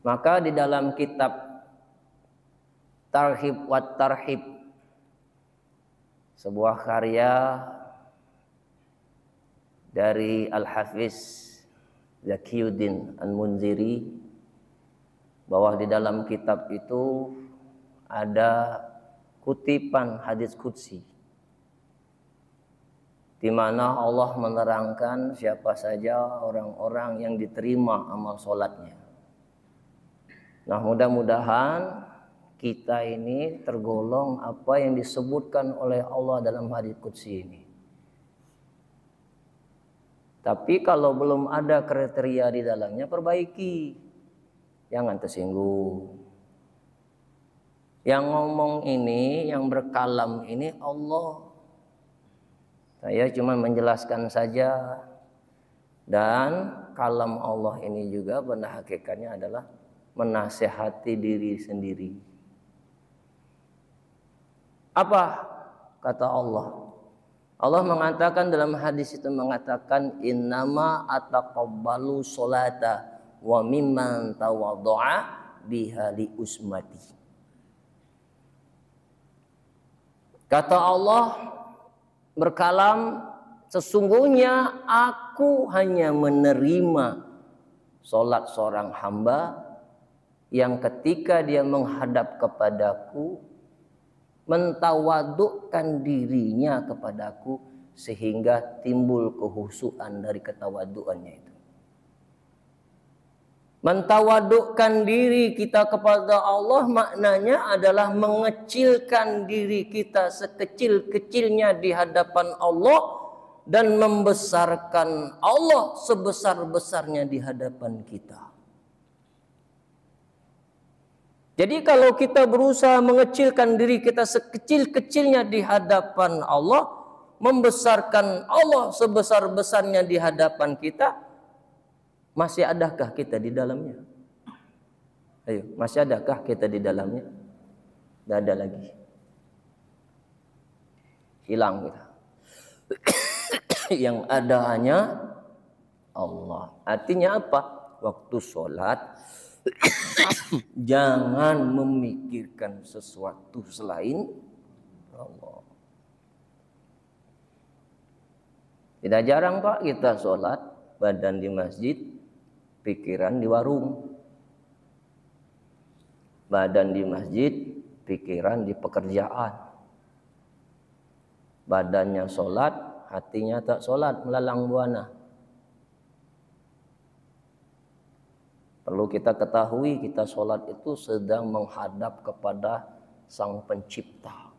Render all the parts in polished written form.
Maka di dalam kitab Tarhib wa Tarhib, sebuah karya dari Al-Hafiz Zakiyuddin Al-Munziri, bahwa di dalam kitab itu ada kutipan hadis qudsi di mana Allah menerangkan siapa saja orang-orang yang diterima amal sholatnya. Nah, mudah-mudahan kita ini tergolong apa yang disebutkan oleh Allah dalam hadis qudsi ini. Tapi kalau belum ada kriteria di dalamnya, perbaiki. Jangan tersinggung. Yang ngomong ini, yang berkalam ini Allah. Saya cuma menjelaskan saja. Dan kalam Allah ini juga pada hakikatnya adalah menasehati diri sendiri. Apa kata Allah? Allah mengatakan dalam hadis itu, mengatakan innama ataqabbalu sholata wa mimman tawaddu'a biha li usmati. Kata Allah berkalam, sesungguhnya aku hanya menerima sholat seorang hamba yang ketika dia menghadap kepadaku mentawadukkan dirinya kepadaku sehingga timbul kehusuan dari ketawaduannya itu. Mentawadukkan diri kita kepada Allah maknanya adalah mengecilkan diri kita sekecil-kecilnya di hadapan Allah dan membesarkan Allah sebesar-besarnya di hadapan kita. Jadi kalau kita berusaha mengecilkan diri kita sekecil-kecilnya di hadapan Allah, membesarkan Allah sebesar-besarnya di hadapan kita, masih adakah kita di dalamnya? Ayo, masih adakah kita di dalamnya? Tidak ada lagi. Hilang kita. Yang ada hanya Allah. Artinya apa? Waktu sholat jangan memikirkan sesuatu selain Allah. Tidak jarang Pak kita sholat, badan di masjid, pikiran di warung. Badan di masjid, pikiran di pekerjaan. Badannya sholat, hatinya tak sholat, melalang buana. Perlu kita ketahui, kita sholat itu sedang menghadap kepada Sang Pencipta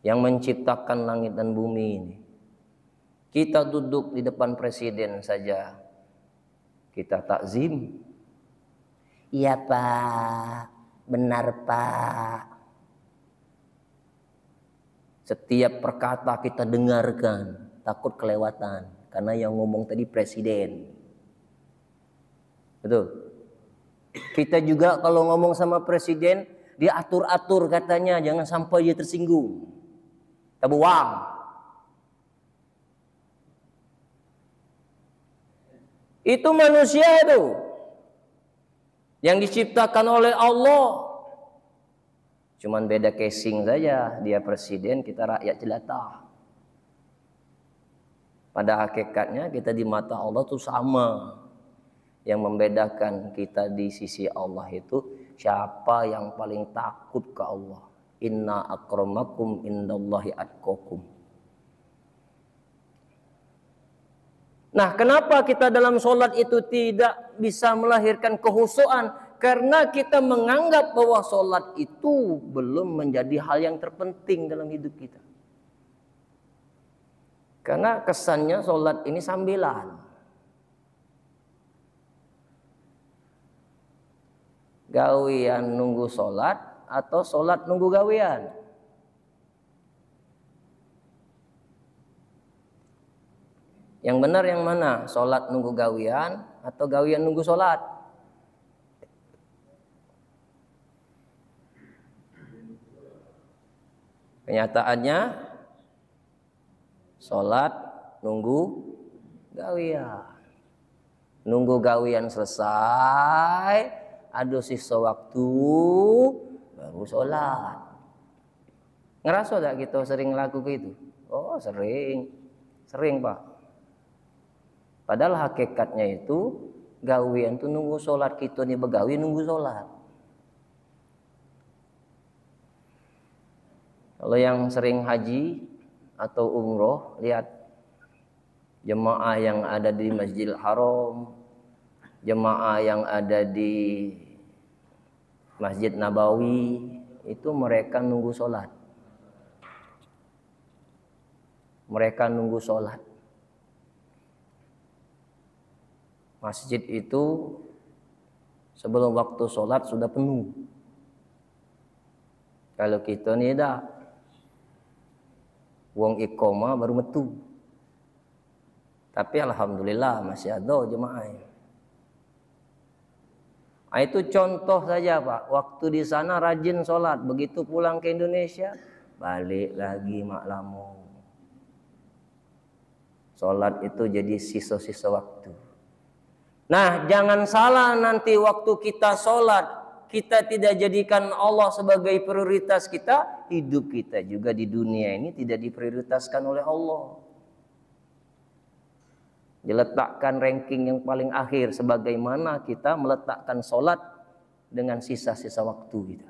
yang menciptakan langit dan bumi ini. Kita duduk di depan presiden saja, kita takzim. Iya Pak, benar Pak. Setiap perkata kita dengarkan, takut kelewatan karena yang ngomong tadi presiden. Betul. Kita juga kalau ngomong sama presiden, dia atur-atur katanya, jangan sampai dia tersinggung. Tabuang. Itu manusia itu yang diciptakan oleh Allah. Cuman beda casing saja, dia presiden, kita rakyat jelata. Pada hakikatnya kita di mata Allah itu sama. Yang membedakan kita di sisi Allah itu siapa yang paling takut ke Allah. Inna akramakum indallahi atqakum. Nah, kenapa kita dalam sholat itu tidak bisa melahirkan kehusuan? Karena kita menganggap bahwa sholat itu belum menjadi hal yang terpenting dalam hidup kita. Karena kesannya sholat ini sambilan. Gawian nunggu sholat atau sholat nunggu gawian? Yang benar yang mana? Sholat nunggu gawian atau gawian nunggu sholat? Kenyataannya sholat nunggu gawian. Nunggu gawian selesai, ada sisa waktu baru sholat. Ngerasa tak kita sering laku gitu? Oh sering Pak. Padahal hakikatnya itu gawean tuh nunggu sholat, kita nih begawi nunggu sholat. Kalau yang sering haji atau umroh, lihat jemaah yang ada di Masjidil Haram, jemaah yang ada di Masjid Nabawi, itu mereka nunggu sholat. Mereka nunggu sholat. Masjid itu sebelum waktu sholat sudah penuh. Kalau kita nih dah wong iqomah baru metu. Tapi alhamdulillah masih ada jemaah. Itu contoh saja Pak. Waktu di sana rajin sholat, begitu pulang ke Indonesia balik lagi maklamu. Sholat itu jadi sisa-sisa waktu. Nah, jangan salah nanti waktu kita sholat, kita tidak jadikan Allah sebagai prioritas kita, hidup kita juga di dunia ini tidak diprioritaskan oleh Allah. Diletakkan ranking yang paling akhir sebagaimana kita meletakkan sholat dengan sisa-sisa waktu kita.